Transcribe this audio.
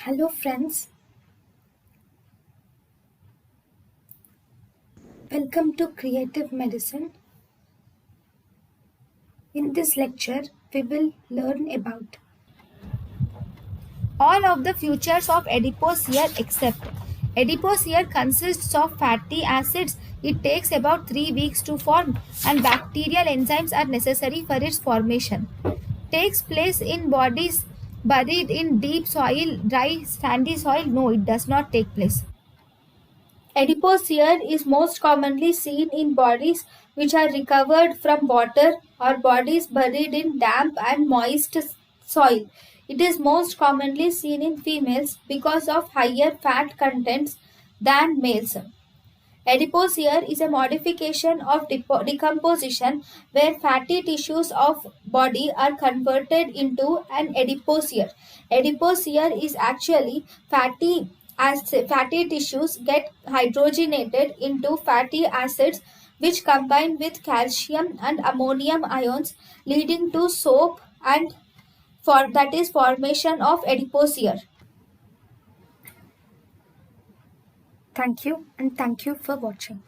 Hello, friends. Welcome to Creative Medicine. In this lecture, we will learn about all of the features of adipose hair except adipose hair consists of fatty acids. It takes about 3 weeks to form, and bacterial enzymes are necessary for its formation. Takes place in bodies buried in deep soil, dry, sandy soil. No, it does not take place. Adipose hair is most commonly seen in bodies which are recovered from water or bodies buried in damp and moist soil. It is most commonly seen in females because of higher fat contents than males. Adipose hair is a modification of decomposition where fatty tissues of body are converted into an adipose hair. Adipose hair is actually fatty as fatty tissues get hydrogenated into fatty acids which combine with calcium and ammonium ions leading to soap and for that is formation of adipose hair. Thank you and thank you for watching.